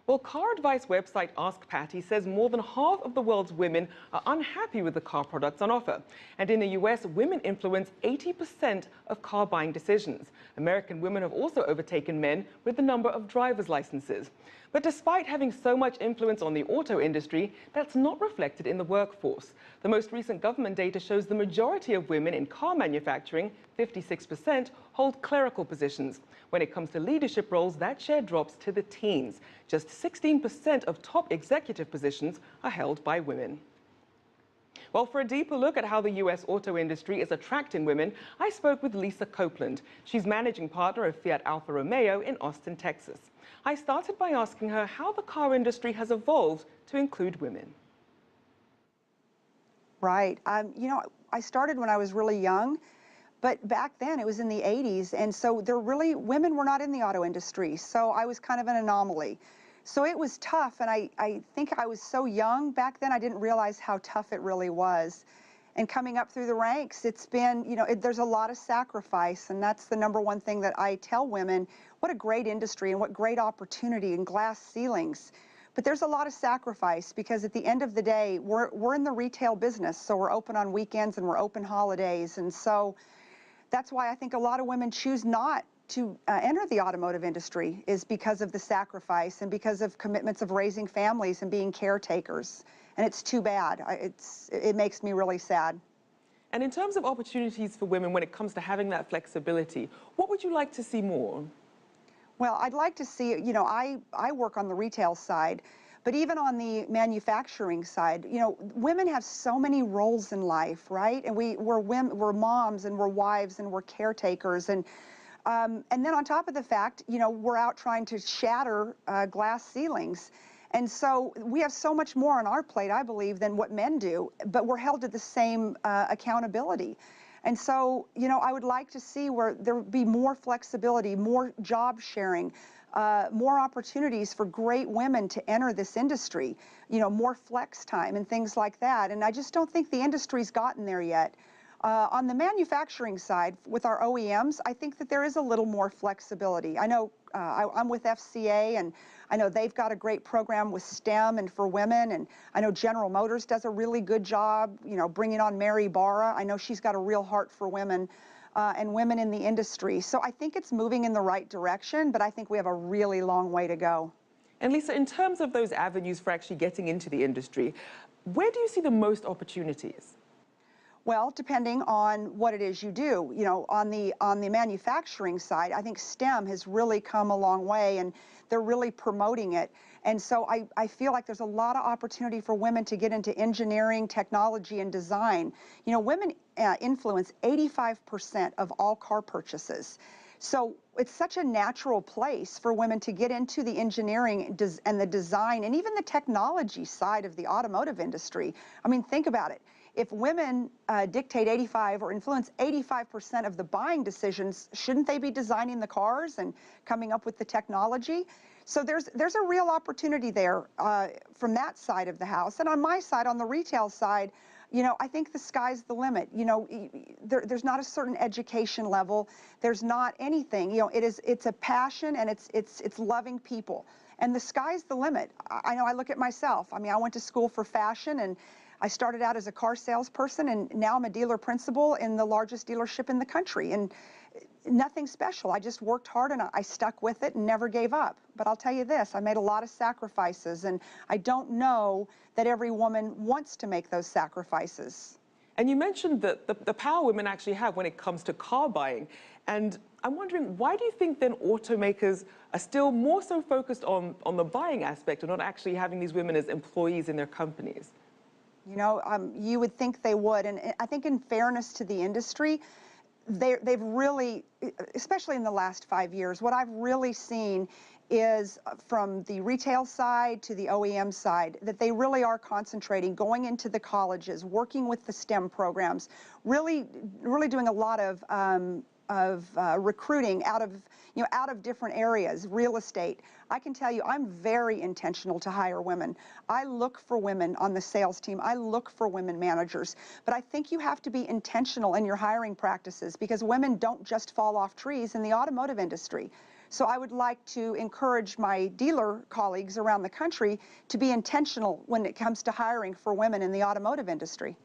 Well, car advice website Ask Patty says more than half of the world's women are unhappy with the car products on offer. And in the US, women influence 80% of car buying decisions. American women have also overtaken men with the number of driver's licenses. But despite having so much influence on the auto industry, that's not reflected in the workforce. The most recent government data shows the majority of women in car manufacturing, 56%, hold clerical positions. When it comes to leadership roles, that share drops to the teens. Just 16% of top executive positions are held by women. Well, for a deeper look at how the U.S. auto industry is attracting women, I spoke with Lisa Copeland. She's managing partner of Fiat Alfa Romeo in Austin, Texas. I started by asking her how the car industry has evolved to include women. Right. I started when I was really young, but back then it was in the 80s, and so women were not in the auto industry, so I was kind of an anomaly. So it was tough, and I think I was so young back then I didn't realize how tough it really was. And coming up through the ranks, it's been, there's a lot of sacrifice, and that's the number one thing that I tell women. What a great industry and what great opportunity and glass ceilings. But there's a lot of sacrifice because at the end of the day, we're in the retail business, so we're open on weekends and we're open holidays. And so that's why I think a lot of women choose not to enter the automotive industry, is because of the sacrifice and because of commitments of raising families and being caretakers. And it's too bad. It makes me really sad. And in terms of opportunities for women when it comes to having that flexibility, what would you like to see more? Well, I'd like to see, I work on the retail side, but even on the manufacturing side, women have so many roles in life, right? And we're women, we're moms and we're wives and we're caretakers. And then on top of the fact, we're out trying to shatter glass ceilings. And so we have so much more on our plate, I believe, than what men do, but we're held to the same accountability. And so, I would like to see where there would be more flexibility, more job sharing, more opportunities for great women to enter this industry, more flex time and things like that. And I just don't think the industry's gotten there yet. On the manufacturing side, with our OEMs, I think that there is a little more flexibility. I know I'm with FCA, and I know they've got a great program with STEM and for women, and I know General Motors does a really good job, bringing on Mary Barra. I know she's got a real heart for women and women in the industry. So I think it's moving in the right direction, but I think we have a really long way to go. And Lisa, in terms of those avenues for actually getting into the industry, where do you see the most opportunities? Well, depending on what it is you do, on the manufacturing side, I think STEM has really come a long way, and they're really promoting it. And so I feel like there's a lot of opportunity for women to get into engineering, technology, and design. Women influence 85% of all car purchases. So it's such a natural place for women to get into the engineering and the design and even the technology side of the automotive industry. I mean, think about it. If women dictate 85 or influence 85% of the buying decisions, shouldn't they be designing the cars and coming up with the technology? So there's a real opportunity there from that side of the house. And on my side, on the retail side, I think the sky's the limit. There's not a certain education level. There's not anything. It's a passion, and it's loving people. And the sky's the limit. I know I look at myself. I mean, I went to school for fashion, and I started out as a car salesperson, and now I'm a dealer principal in the largest dealership in the country. And nothing special. I just worked hard, and I stuck with it and never gave up. But I'll tell you this, I made a lot of sacrifices, and I don't know that every woman wants to make those sacrifices. And you mentioned that the power women actually have when it comes to car buying. And I'm wondering, why do you think then automakers are still more so focused on the buying aspect and not actually having these women as employees in their companies? You would think they would. And I think in fairness to the industry, they've really, especially in the last 5 years, what I've really seen is from the retail side to the OEM side, that they really are concentrating, going into the colleges, working with the STEM programs, really doing a lot of recruiting out of different areas, real estate. I can tell you, I'm very intentional to hire women. I look for women on the sales team. I look for women managers. But I think you have to be intentional in your hiring practices, because women don't just fall off trees in the automotive industry. So I would like to encourage my dealer colleagues around the country to be intentional when it comes to hiring for women in the automotive industry.